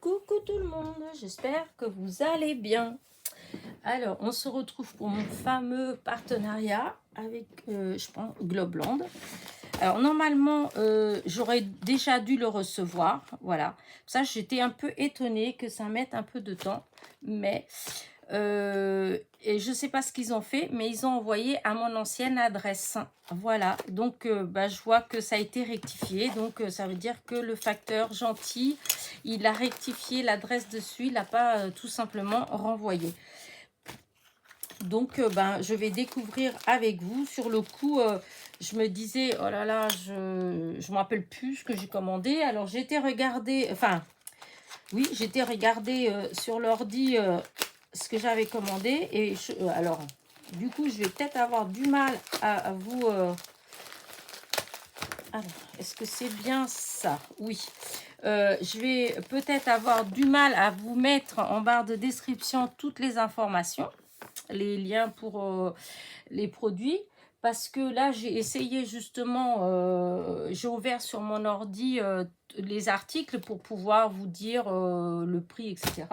Coucou tout le monde, j'espère que vous allez bien. Alors, on se retrouve pour mon fameux partenariat avec, je pense, Globland. Alors, normalement, j'aurais déjà dû le recevoir, voilà. Ça, j'étais un peu étonnée que ça mette un peu de temps, mais... et je ne sais pas ce qu'ils ont fait, mais ils ont envoyé à mon ancienne adresse. Voilà, donc je vois que ça a été rectifié. Donc ça veut dire que le facteur gentil, il a rectifié l'adresse dessus, il n'a pas tout simplement renvoyé. Donc je vais découvrir avec vous. Sur le coup, je me disais, oh là là, je ne me rappelle plus ce que j'ai commandé. Alors j'étais regardé, oui, j'étais regardé sur l'ordi ce que j'avais commandé. Et alors, du coup, je vais peut-être avoir du mal à vous... Alors, est-ce que c'est bien ça? Oui. Je vais peut-être avoir du mal à vous mettre en barre de description toutes les informations, les liens pour les produits. Parce que là, j'ai essayé justement, j'ai ouvert sur mon ordi les articles pour pouvoir vous dire le prix, etc.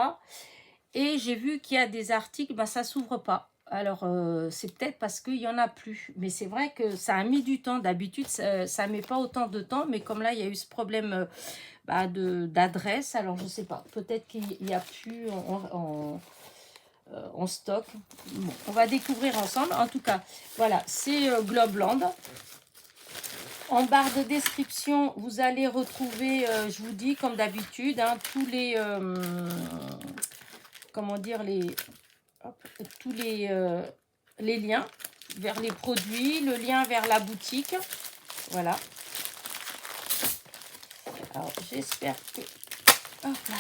Et j'ai vu qu'il y a des articles, ça s'ouvre pas. Alors, c'est peut-être parce qu'il n'y en a plus. Mais c'est vrai que ça a mis du temps. D'habitude, ça ne met pas autant de temps. Mais comme là, il y a eu ce problème d'adresse, alors je ne sais pas. Peut-être qu'il n'y a plus en stock. Bon, on va découvrir ensemble. En tout cas, voilà, c'est Globland. En barre de description, vous allez retrouver, je vous dis, comme d'habitude, tous les... comment dire, tous les liens vers les produits, le lien vers la boutique. Voilà. Alors, j'espère que... Hop là.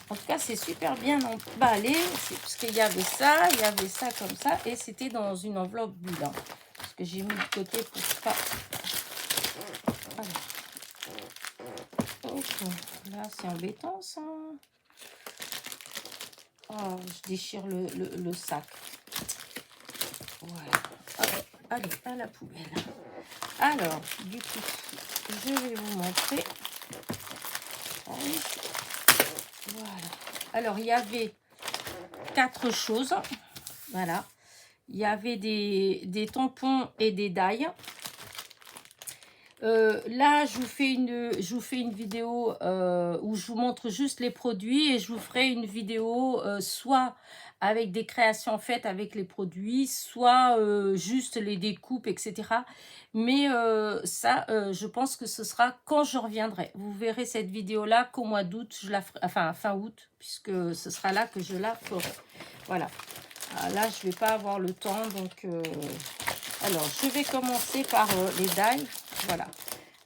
En tout cas, c'est super bien emballé. Parce qu'il y avait ça comme ça. Et c'était dans une enveloppe bulle. Hein, parce que j'ai mis de côté pour pas... Voilà. Oh, là, c'est embêtant, ça. Oh, je déchire le sac. Voilà. Hop, allez, à la poubelle. Alors, du coup, je vais vous montrer. Voilà. Alors, il y avait 4 choses. Voilà. Il y avait des tampons et des dailles. Là, je vous fais une vidéo où je vous montre juste les produits et je vous ferai une vidéo soit avec des créations faites avec les produits, soit juste les découpes, etc. Mais ça, je pense que ce sera quand je reviendrai. Vous verrez cette vidéo-là qu'au mois d'août, je la ferai, enfin fin août, puisque ce sera là que je la ferai. Voilà. Ah, là, je ne vais pas avoir le temps, donc... Alors, je vais commencer par les dailles. Voilà.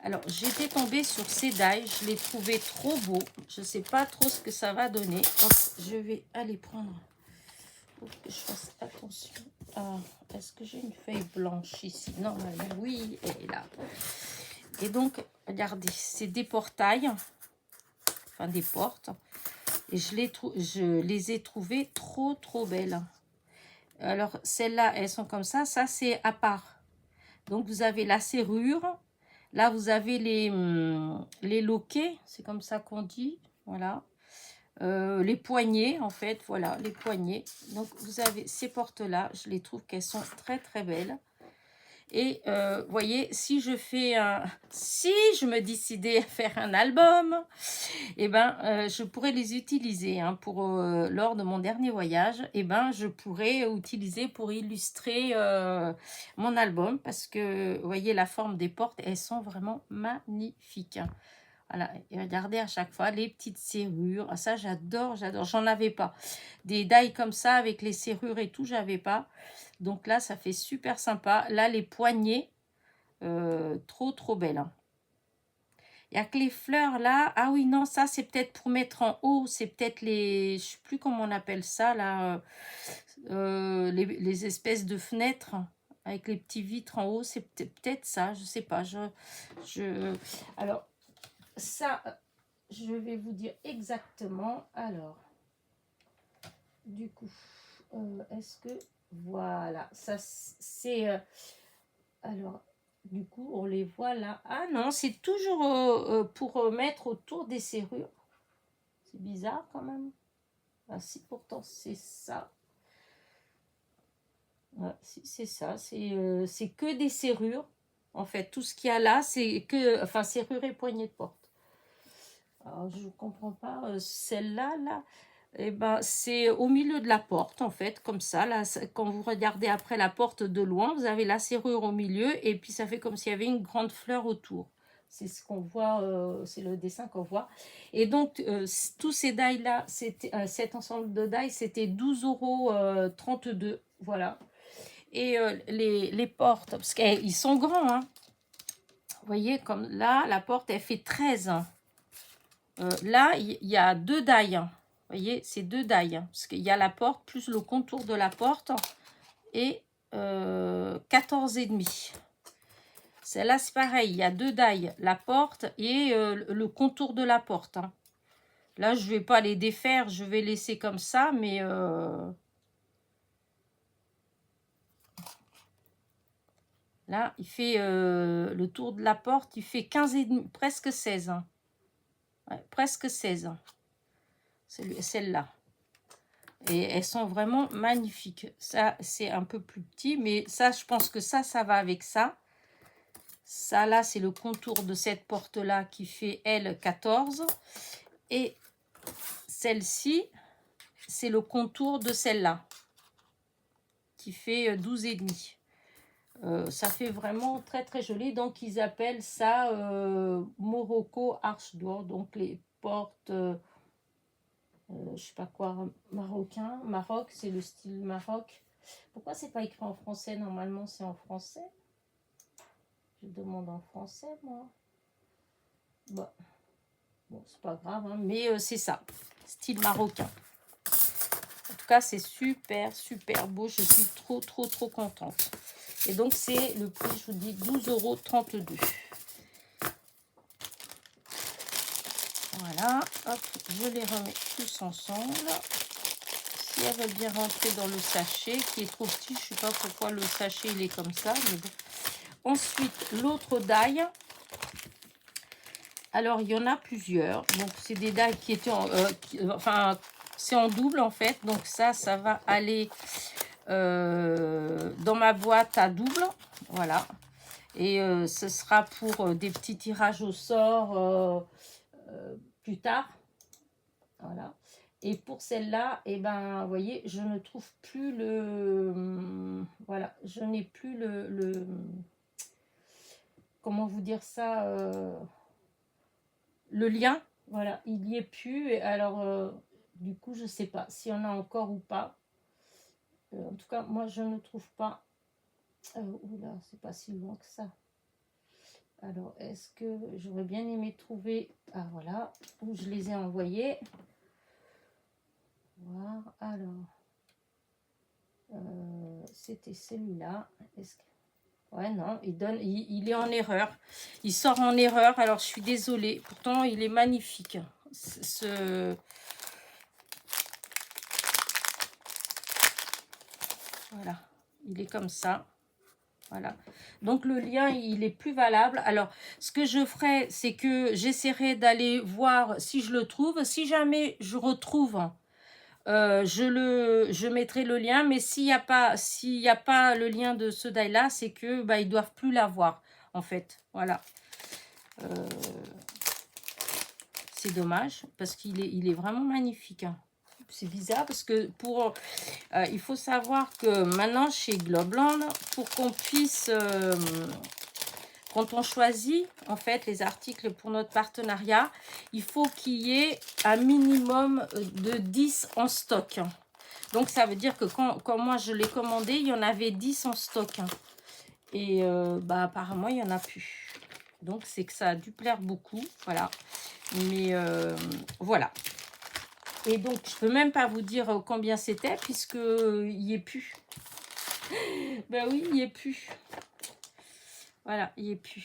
Alors, j'étais tombée sur ces dailles. Je les trouvais trop beaux. Je ne sais pas trop ce que ça va donner. Hop, je vais aller prendre. Faut que je fasse attention. Ah, est-ce que j'ai une feuille blanche ici? Normalement, oui, elle est là. Et donc, regardez, c'est des portails. Enfin, des portes. Et je les ai trouvées trop, trop belles. Alors, celles-là, elles sont comme ça. Ça, c'est à part. Donc, vous avez la serrure. Là, vous avez les loquets. C'est comme ça qu'on dit. Voilà. Les poignées, en fait. Voilà, les poignées. Donc, vous avez ces portes-là. Je les trouve qu'elles sont très, très belles. Et voyez, si je me décidais à faire un album, eh ben, je pourrais les utiliser hein, pour lors de mon dernier voyage. Eh ben, je pourrais utiliser pour illustrer mon album parce que, vous voyez, la forme des portes, elles sont vraiment magnifiques. Voilà, et regardez à chaque fois les petites serrures. Ah, ça, j'adore, j'adore. J'en avais pas. Des dailles comme ça avec les serrures et tout, j'avais pas. Donc là, ça fait super sympa. Là, les poignées, trop, trop belles. Hein. Il n'y a que les fleurs là. Ah oui, non, ça, c'est peut-être pour mettre en haut. C'est peut-être les... Je sais plus comment on appelle ça, là. Les espèces de fenêtres avec les petits vitres en haut. C'est peut-être ça, je sais pas. Alors, ça, je vais vous dire exactement. Alors, du coup, est-ce que... Voilà, ça, c'est... alors, du coup, on les voit là. Ah non, c'est toujours pour mettre autour des serrures. C'est bizarre quand même. Ah si, pourtant c'est ça. Ouais, si, c'est ça. C'est que des serrures. En fait, tout ce qu'il y a là, c'est que... Enfin, serrure et poignée de porte. Alors, je ne comprends pas. Celle-là, là, eh ben, c'est au milieu de la porte, en fait, comme ça. Là, quand vous regardez après la porte de loin, vous avez la serrure au milieu. Et puis, ça fait comme s'il y avait une grande fleur autour. C'est ce qu'on voit, c'est le dessin qu'on voit. Et donc, tous ces die-là, cet ensemble de die, c'était 12,32 €. Voilà. Et les portes, parce qu'ils sont grands, hein. Vous voyez, comme là, la porte, elle fait 13. Là, il y a 2 die. Vous voyez, c'est 2 die. Parce qu'il y a la porte plus le contour de la porte. Et 14,5. Celle-là, c'est pareil. Il y a 2 die. La porte et le contour de la porte. Hein. Là, je ne vais pas les défaire. Je vais laisser comme ça. Mais... Là, il fait le tour de la porte, il fait 15,5, presque 16. Hein. Ouais, presque 16. Celle-là. Et elles sont vraiment magnifiques. Ça, c'est un peu plus petit, mais ça, je pense que ça va avec ça. Ça, là, c'est le contour de cette porte-là qui fait, elle, 14. Et celle-ci, c'est le contour de celle-là qui fait 12,5. Ça fait vraiment très très joli. Donc ils appellent ça Morocco Arche d'Or. Donc les portes, je sais pas quoi, marocain. Maroc, c'est le style Maroc. Pourquoi c'est pas écrit en français? Normalement c'est en français. Je demande en français moi. Bah, bon, c'est pas grave, hein, mais c'est ça. Style marocain. En tout cas, c'est super super beau. Je suis trop trop trop contente. Et donc c'est le prix, je vous dis, 12,32 €. Voilà, hop, je les remets tous ensemble. Si elles veulent bien rentrer dans le sachet, qui est trop petit, je ne sais pas pourquoi le sachet il est comme ça. Mais bon. Ensuite, l'autre die. Alors, il y en a plusieurs. Donc, c'est des die qui étaient enfin, c'est en double en fait. Donc, ça va aller dans ma boîte à double. Voilà. Et ce sera pour des petits tirages au sort plus tard. Voilà. Et pour celle-là, eh ben, vous voyez, je ne trouve plus le... Voilà, je n'ai plus le... Comment vous dire ça le lien, voilà, il n'y est plus. Et alors, du coup, je ne sais pas s'il y en a encore ou pas. En tout cas, moi, je ne trouve pas... oula, c'est pas si loin que ça. Alors, est-ce que j'aurais bien aimé trouver... Ah, voilà, où je les ai envoyés. Voir, alors... c'était celui-là. Est-ce que... Ouais, non, il est en erreur. Il sort en erreur, alors je suis désolée. Pourtant, il est magnifique. Voilà, il est comme ça. Voilà. Donc, le lien, il est plus valable. Alors, ce que je ferai, c'est que j'essaierai d'aller voir si je le trouve. Si jamais je retrouve... je mettrai le lien, mais s'il n'y a pas le lien de ce die là, c'est que bah, ils doivent plus l'avoir en fait. Voilà. C'est dommage parce qu'il est vraiment magnifique. Hein. C'est bizarre parce que il faut savoir que maintenant chez Globland, pour qu'on puisse quand on choisit en fait les articles pour notre partenariat, il faut qu'il y ait un minimum de 10 en stock. Donc ça veut dire que quand moi je l'ai commandé, il y en avait 10 en stock. Et bah, apparemment il n'y en a plus. Donc c'est que ça a dû plaire beaucoup. Voilà. Mais voilà. Et donc je peux même pas vous dire combien c'était puisque il n'y est plus. Ben oui, il n'y est plus. Voilà, il n'y est plus.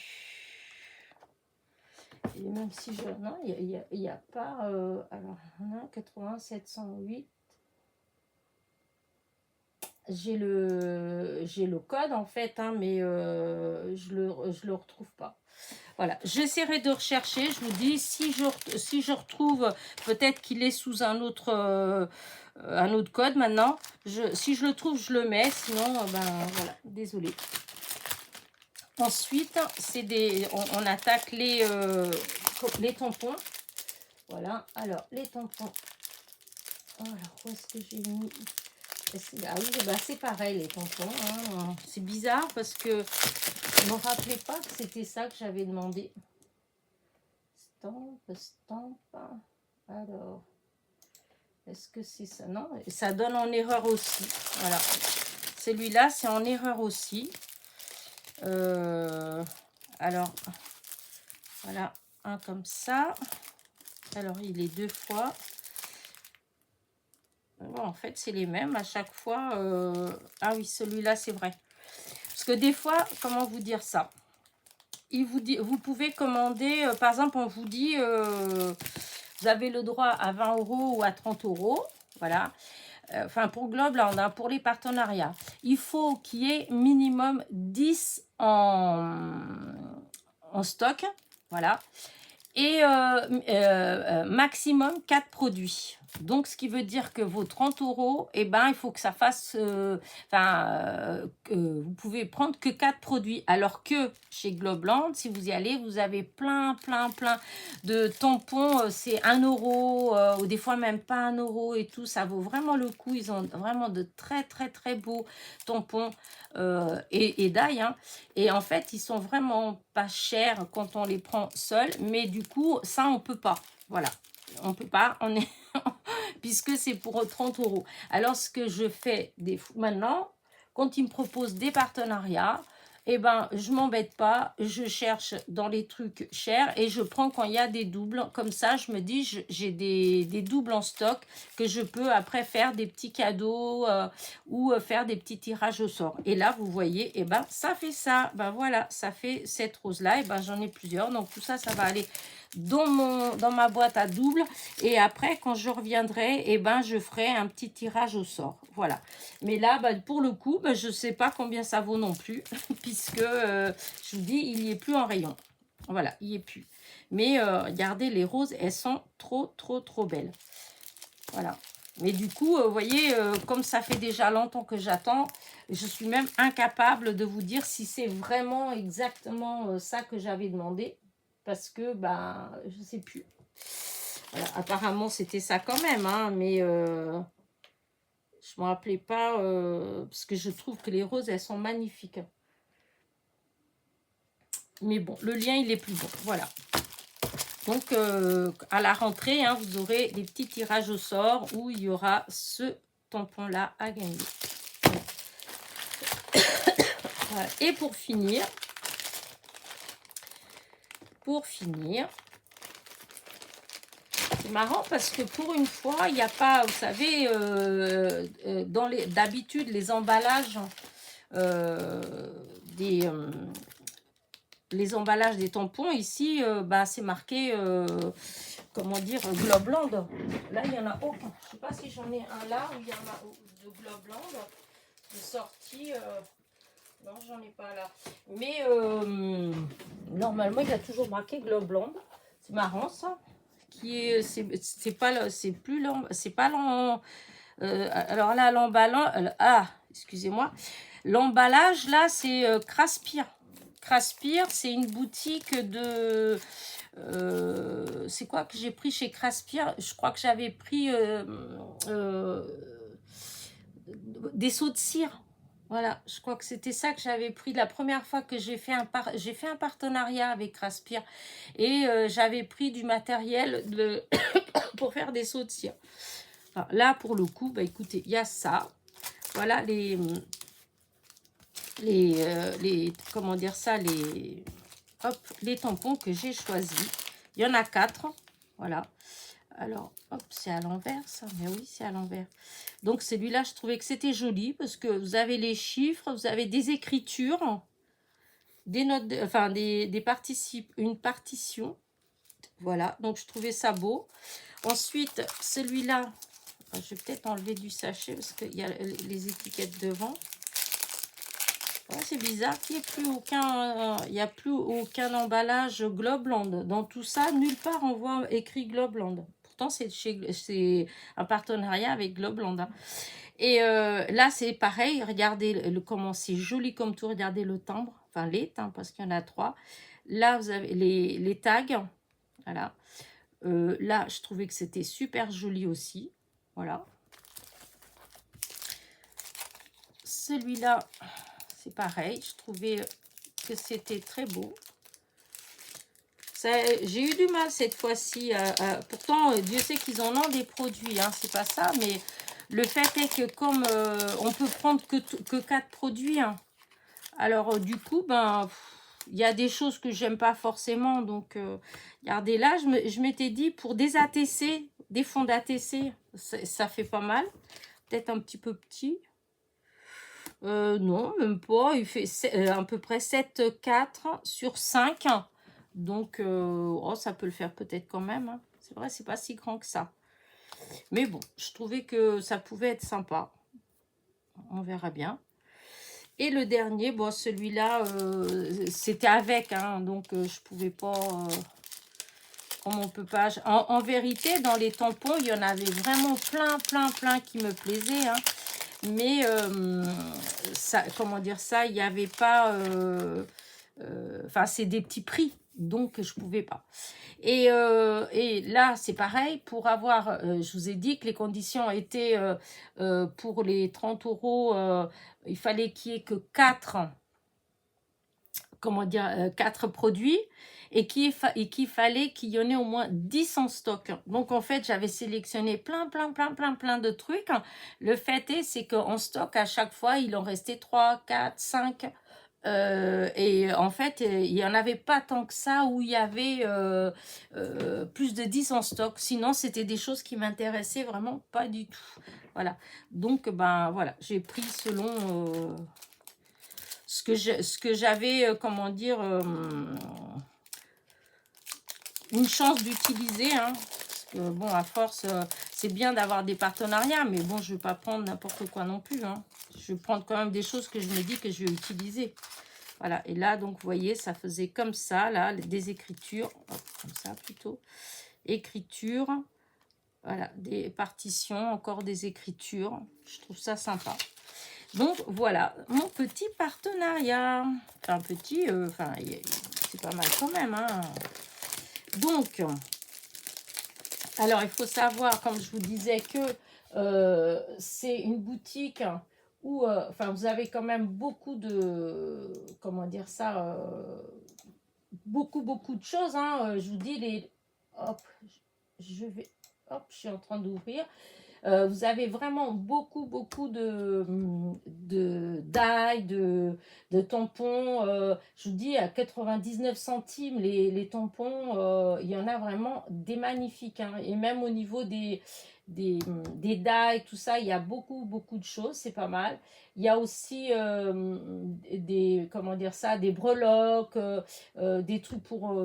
Et même si je... Non, il n'y a pas... alors, on a 80, 708. J'ai le code, en fait, hein, mais je le retrouve pas. Voilà, j'essaierai de rechercher, je vous dis, si je retrouve, peut-être qu'il est sous un autre code maintenant. Si je le trouve, je le mets, sinon, ben voilà, désolé. Ensuite, on attaque les tampons. Voilà, alors les tampons. Alors, où est-ce que j'ai mis? Ah oui, bah, c'est pareil les tampons. Hein. C'est bizarre parce que je ne me rappelais pas que c'était ça que j'avais demandé. Stamp. Alors, est-ce que c'est ça? Non, ça donne en erreur aussi. Voilà. Celui-là, c'est en erreur aussi. Alors, voilà, un comme ça. Alors, il est 2 fois. Bon, en fait, c'est les mêmes à chaque fois. Ah oui, celui-là, c'est vrai. Parce que des fois, comment vous dire ça? Vous pouvez commander, par exemple, on vous dit, vous avez le droit à 20 € ou à 30 €. Voilà. Enfin, pour Globland, hein, pour les partenariats, il faut qu'il y ait minimum 10 en stock. Voilà. Et maximum 4 produits. Donc, ce qui veut dire que vos 30 €, eh ben, il faut que ça fasse... vous pouvez prendre que 4 produits. Alors que chez Globland, si vous y allez, vous avez plein de tampons. C'est 1 €, ou des fois même pas 1 € et tout. Ça vaut vraiment le coup. Ils ont vraiment de très beaux tampons et d'ail. Hein. Et en fait, ils sont vraiment pas chers quand on les prend seuls. Mais du coup, ça, on peut pas. Voilà. On peut pas. On est... puisque c'est pour 30 €. Alors, ce que je fais maintenant, quand ils me proposent des partenariats, eh ben, je m'embête pas. Je cherche dans les trucs chers et je prends quand il y a des doubles. Comme ça, je me dis, j'ai des doubles en stock que je peux après faire des petits cadeaux ou faire des petits tirages au sort. Et là, vous voyez, eh ben, ça fait ça. Ben voilà, ça fait cette rose-là. Et ben, j'en ai plusieurs. Donc, tout ça, ça va aller dans ma boîte à double. Et après, quand je reviendrai, eh ben, je ferai un petit tirage au sort. Voilà. Mais là, ben, pour le coup, ben, je ne sais pas combien ça vaut non plus. Puisque, je vous dis, il n'y est plus en rayon. Voilà, il n'y est plus. Mais regardez, les roses, elles sont trop belles. Voilà. Mais du coup, vous voyez, comme ça fait déjà longtemps que j'attends, je suis même incapable de vous dire si c'est vraiment exactement ça que j'avais demandé. Parce que, bah, je ne sais plus. Voilà, apparemment, c'était ça quand même, hein, mais je ne me rappelais pas, parce que je trouve que les roses, elles sont magnifiques. Mais bon, le lien, il est plus bon. Voilà. Donc, à la rentrée, hein, vous aurez des petits tirages au sort où il y aura ce tampon-là à gagner. Voilà. Et pour finir, c'est marrant parce que pour une fois, il n'y a pas, vous savez, d'habitude, les emballages les emballages des tampons, ici, bah, c'est marqué, comment dire, Globland. Là, il n'y en a aucun. Je ne sais pas si j'en ai un là où il y en a de Globland de sortie. Non, j'en ai pas là. Mais normalement, il y a toujours marqué Globland. C'est marrant ça. C'est plus long. C'est pas long. Alors là, l'emballage. Ah, excusez-moi. L'emballage là, c'est Craspire. Craspire, c'est une boutique de... c'est quoi que j'ai pris chez Craspire? Je crois que j'avais pris des seaux de cire. Voilà, je crois que c'était ça que j'avais pris la première fois que j'ai fait un partenariat avec Craspire. Et j'avais pris du matériel pour faire des seaux de cire. Alors là, pour le coup, bah, écoutez, il y a ça. Voilà les comment dire ça, les tampons que j'ai choisis. Il y en a 4. Voilà. Alors, hop, c'est à l'envers ça. Mais oui, c'est à l'envers. Donc, celui-là, je trouvais que c'était joli parce que vous avez les chiffres, vous avez des écritures, des notes, enfin, une partition. Voilà. Donc, je trouvais ça beau. Ensuite, celui-là, je vais peut-être enlever du sachet parce qu'il y a les étiquettes devant. Ouais, c'est bizarre qu'il n'y ait plus aucun, il y a plus aucun emballage Globeland. Dans tout ça, nulle part on voit écrit Globeland. Pourtant, c'est un partenariat avec Globeland, hein. Et là, c'est pareil. Regardez comment c'est joli comme tout. Regardez le timbre, enfin les timbres, parce qu'il y en a 3. Là, vous avez les tags. Voilà. Là, je trouvais que c'était super joli aussi. Voilà. Celui-là, c'est pareil. Je trouvais que c'était très beau. J'ai eu du mal cette fois-ci. Pourtant, Dieu sait qu'ils en ont des produits, hein, c'est pas ça. Mais le fait est que comme on peut prendre que 4 produits, hein, alors du coup, ben, il y a des choses que j'aime pas forcément. Donc, regardez là, je m'étais dit pour des ATC, des fonds d'ATC, ça fait pas mal. Peut-être un petit peu petit. Non, même pas. Il fait à peu près 7,4 sur 5. Donc, oh, ça peut le faire peut-être quand même, hein. C'est vrai, c'est pas si grand que ça. Mais bon, je trouvais que ça pouvait être sympa. On verra bien. Et le dernier, bon, celui-là, c'était avec, hein, donc je pouvais pas... comme on peut pas... En vérité, dans les tampons, il y en avait vraiment plein qui me plaisaient, hein. Mais, ça, comment dire ça, il n'y avait pas... Enfin, c'est des petits prix, donc je pouvais pas. Et là, c'est pareil, pour avoir, je vous ai dit que les conditions étaient, pour les 30 €, il fallait qu'il y ait que 4, comment dire, 4 produits, et qu'il fallait qu'il y en ait au moins 10 en stock. Donc, en fait, j'avais sélectionné plein de trucs. Le fait est, c'est qu'en stock, à chaque fois, il en restait 3, 4, 5. Et en fait, il n'y en avait pas tant que ça où il y avait plus de 10 en stock. Sinon, c'était des choses qui m'intéressaient vraiment pas du tout. Voilà. Donc, ben voilà, j'ai pris selon ce que j'avais, comment dire, une chance d'utiliser, hein. Parce que, bon, à force, c'est bien d'avoir des partenariats, mais bon, je ne vais pas prendre n'importe quoi non plus, hein. Je vais prendre quand même des choses que je me dis que je vais utiliser. Voilà, et là, donc, vous voyez, ça faisait comme ça, là, des écritures, hop, comme ça plutôt, écriture, voilà, des partitions, encore des écritures, je trouve ça sympa. Donc, voilà, mon petit partenariat, enfin, petit, enfin, c'est pas mal quand même, hein. Donc, alors, il faut savoir, comme je vous disais, que c'est une boutique où, enfin, vous avez quand même beaucoup de, comment dire ça, beaucoup de choses, hein. Je vous dis, hop, je vais, hop, je suis en train d'ouvrir. Vous avez vraiment beaucoup d'ail, de tampons. Je vous dis, à 99 centimes, les tampons, il y en a vraiment des magnifiques, hein. Et même au niveau des dailles, tout ça, il y a beaucoup de choses, c'est pas mal. Il y a aussi comment dire ça, des breloques, des trucs pour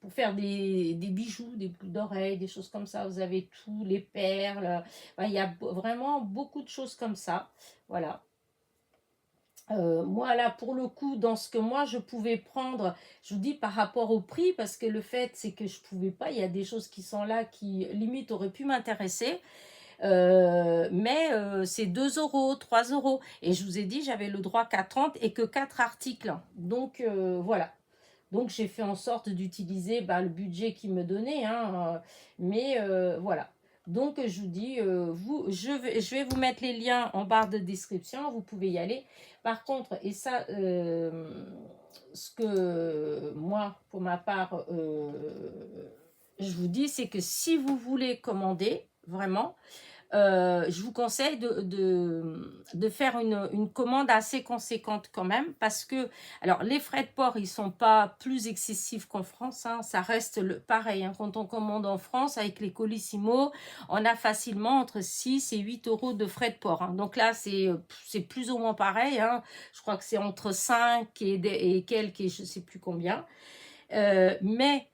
faire des bijoux, des boucles d'oreilles, des choses comme ça. Vous avez tout, les perles. Enfin, il y a vraiment beaucoup de choses comme ça. Voilà. Moi, là, pour le coup, dans ce que moi, je pouvais prendre, je vous dis par rapport au prix, parce que le fait, c'est que je pouvais pas. Il y a des choses qui sont là qui, limite, auraient pu m'intéresser. Mais c'est 2 €, 3 €. Et je vous ai dit, j'avais le droit qu'à 30 et que 4 articles. Donc, voilà. Donc, j'ai fait en sorte d'utiliser le budget qu'il me donnait, hein, mais voilà. Donc, je vous dis, je vais vous mettre les liens en barre de description. Vous pouvez y aller. Par contre, et ça, ce que moi, pour ma part, je vous dis, c'est que si vous voulez commander, vraiment, je vous conseille de faire une commande assez conséquente quand même, parce que, alors, les frais de port, ils sont pas plus excessifs qu'en France, hein. Ça reste pareil, hein. Quand on commande en France avec les Colissimo, on a facilement entre 6 et 8 € de frais de port, hein. Donc là, c'est plus ou moins pareil, hein. Je crois que c'est entre 5 et quelques, et je sais plus combien. Mais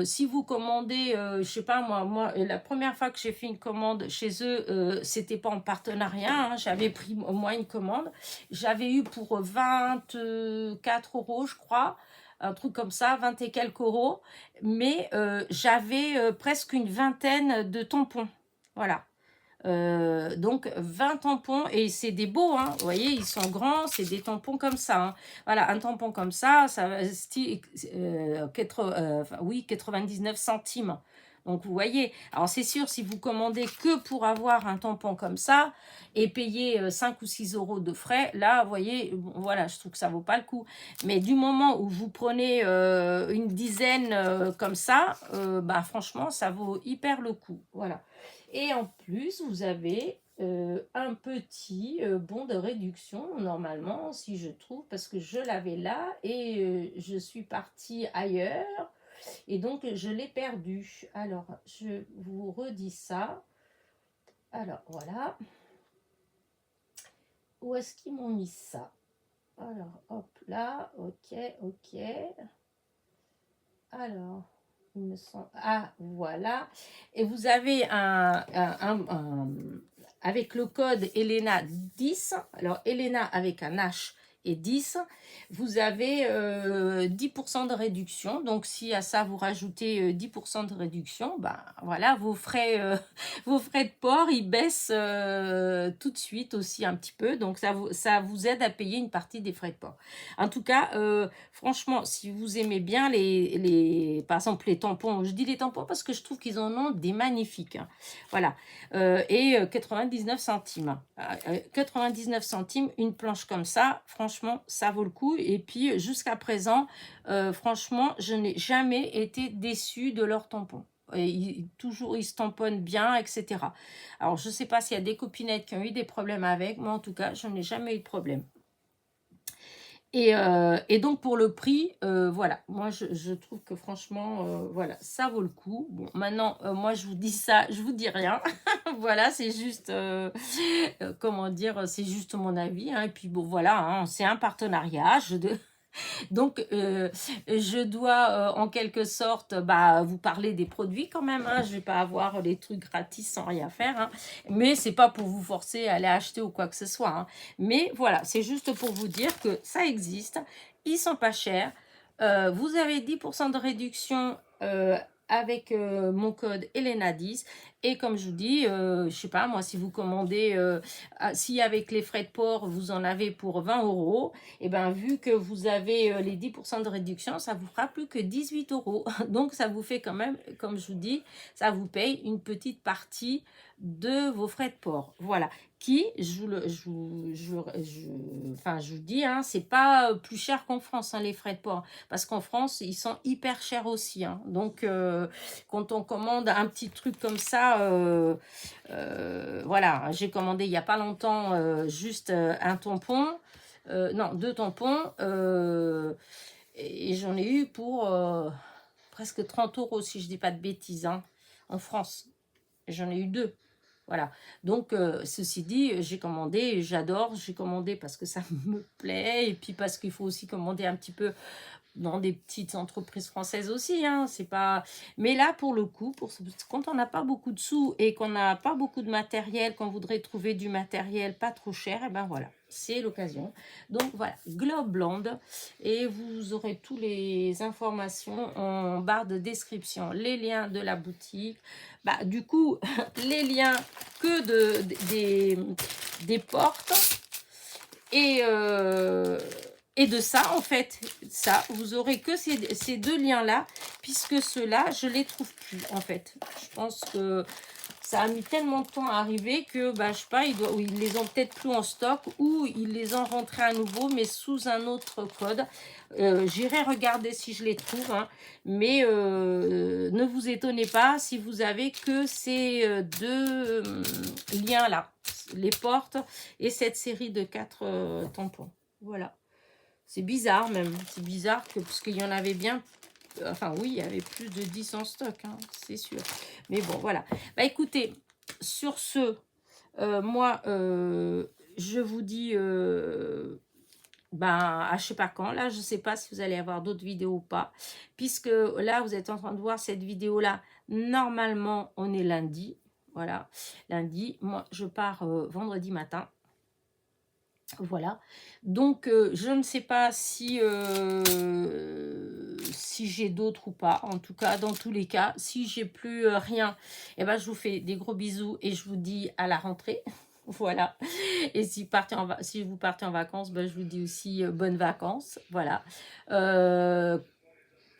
Si vous commandez, je sais pas moi, la première fois que j'ai fait une commande chez eux, c'était pas en partenariat, hein, j'avais pris moi une commande, j'avais eu pour 24 euros, je crois, un truc comme ça, 20 et quelques euros, mais j'avais presque une vingtaine de tampons, voilà. Donc 20 tampons et c'est des beaux, hein. Vous voyez, ils sont grands, c'est des tampons comme ça, hein. Voilà, un tampon comme ça enfin, oui, 99 centimes. Donc vous voyez, alors c'est sûr, si vous commandez que pour avoir un tampon comme ça et payer 5 ou 6 euros de frais, là, vous voyez, bon, voilà, je trouve que ça vaut pas le coup. Mais du moment où vous prenez une dizaine comme ça, bah franchement, ça vaut hyper le coup. Voilà. Et en plus, vous avez un petit bon de réduction, normalement, si je trouve, parce que je l'avais là et je suis partie ailleurs et donc je l'ai perdu. Alors, je vous redis ça. Alors, voilà. Où est-ce qu'ils m'ont mis ça? Alors, hop là, ok, ok. Alors, il me semble... Ah, voilà. Et vous avez avec le code Elena 10, alors Elena avec un H et 10, vous avez 10% de réduction. Donc, si à ça, vous rajoutez 10% de réduction, ben voilà, vos frais de port, ils baissent tout de suite aussi un petit peu. Donc, ça vous aide à payer une partie des frais de port. En tout cas, franchement, si vous aimez bien par exemple, les tampons, je dis les tampons parce que je trouve qu'ils en ont des magnifiques, hein. Voilà. Et 99 centimes. 99 centimes, une planche comme ça, franchement, ça vaut le coup. Et puis, jusqu'à présent, franchement, je n'ai jamais été déçue de leurs tampons. Et toujours, ils se tamponnent bien, etc. Alors, je ne sais pas s'il y a des copinettes qui ont eu des problèmes avec, moi, en tout cas, je n'ai jamais eu de problème. Et donc pour le prix, voilà, moi je trouve que franchement, voilà, ça vaut le coup. Bon, maintenant, moi je vous dis ça, je vous dis rien. Voilà, c'est juste, comment dire, c'est juste mon avis, hein. Et puis bon, voilà, hein, c'est un partenariat. Donc, je dois en quelque sorte vous parler des produits quand même, hein. Je ne vais pas avoir les trucs gratis sans rien faire, hein. Mais c'est pas pour vous forcer à aller acheter ou quoi que ce soit, hein. Mais voilà, c'est juste pour vous dire que ça existe. Ils sont pas chers. Vous avez 10% de réduction avec mon code Elena10. Et comme je vous dis, je sais pas, moi, si vous commandez, si avec les frais de port, vous en avez pour 20 euros, et bien vu que vous avez les 10% de réduction, ça vous fera plus que 18 euros. Donc, ça vous fait quand même, comme je vous dis, ça vous paye une petite partie de vos frais de port. Voilà. Qui, enfin, je vous dis, hein, c'est pas plus cher qu'en France, hein, les frais de port. Parce qu'en France, ils sont hyper chers aussi, hein. Donc, quand on commande un petit truc comme ça, voilà, j'ai commandé il n'y a pas longtemps juste un tampon. Non, 2 tampons. Et j'en ai eu pour presque 30 euros, si je dis pas de bêtises, hein, en France. J'en ai eu 2. Voilà. Donc, ceci dit, j'ai commandé, j'adore, j'ai commandé parce que ça me plaît et puis parce qu'il faut aussi commander un petit peu dans des petites entreprises françaises aussi, hein, c'est pas... Mais là, pour le coup, quand on n'a pas beaucoup de sous et qu'on n'a pas beaucoup de matériel, qu'on voudrait trouver du matériel pas trop cher, et ben voilà, c'est l'occasion. Donc voilà, Globland, et vous aurez toutes les informations en barre de description, les liens de la boutique. Du coup, les liens que des portes et de ça, en fait, ça, vous aurez que ces 2 liens-là, puisque ceux-là, je les trouve plus, en fait. Je pense que ça a mis tellement de temps à arriver que, je sais pas, ils les ont peut-être plus en stock ou ils les ont rentrés à nouveau, mais sous un autre code. J'irai regarder si je les trouve, hein. Mais ne vous étonnez pas si vous avez que ces 2 liens-là, les portes et cette série de 4 tampons. Voilà. C'est bizarre même, c'est bizarre parce qu'il y en avait bien, enfin oui, il y avait plus de 10 en stock, hein, c'est sûr. Mais bon, voilà. Écoutez, sur ce, moi, je vous dis ben, à je sais pas quand, là, je sais pas si vous allez avoir d'autres vidéos ou pas, puisque là, vous êtes en train de voir cette vidéo-là, normalement, on est lundi, voilà, lundi, moi, je pars vendredi matin, voilà, donc je ne sais pas si j'ai d'autres ou pas, en tout cas, dans tous les cas, si j'ai plus rien, eh ben, je vous fais des gros bisous et je vous dis à la rentrée. Voilà. Et si vous partez en vacances, ben, je vous dis aussi bonnes vacances. Voilà. Euh,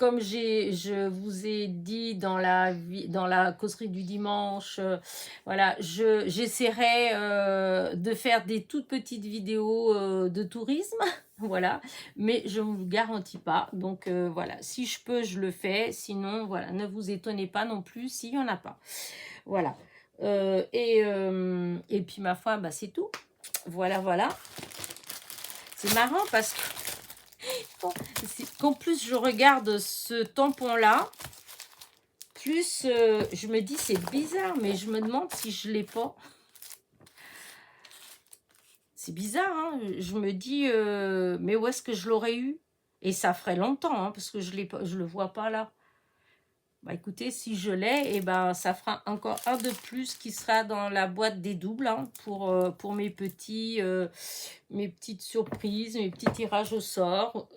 Comme je vous ai dit dans la causerie du dimanche, voilà, j'essaierai de faire des toutes petites vidéos de tourisme, voilà, mais je ne vous le garantis pas. Donc voilà, si je peux, je le fais. Sinon, voilà, ne vous étonnez pas non plus s'il n'y en a pas. Voilà. Et puis ma foi, bah, c'est tout. Voilà, voilà. C'est marrant parce que qu'en plus je regarde ce tampon-là, plus je me dis c'est bizarre, mais je me demande si je l'ai pas. C'est bizarre, hein, je me dis, mais où est-ce que je l'aurais eu? Et ça ferait longtemps, hein, parce que je le vois pas là. Bah écoutez, si je l'ai, et ben ça fera encore un de plus qui sera dans la boîte des doubles, hein, pour mes petites surprises, mes petits tirages au sort.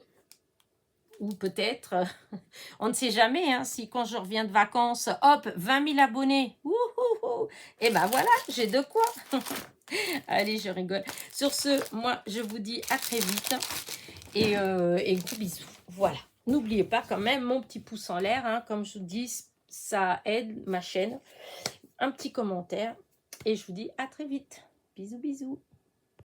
Ou peut-être, on ne sait jamais, hein, si quand je reviens de vacances, hop, 20 000 abonnés, et ben voilà, j'ai de quoi. Allez, je rigole. Sur ce, moi, je vous dis à très vite et gros bisous. Voilà. N'oubliez pas quand même mon petit pouce en l'air, hein, comme je vous dis, ça aide ma chaîne. Un petit commentaire et je vous dis à très vite. Bisous, bisous.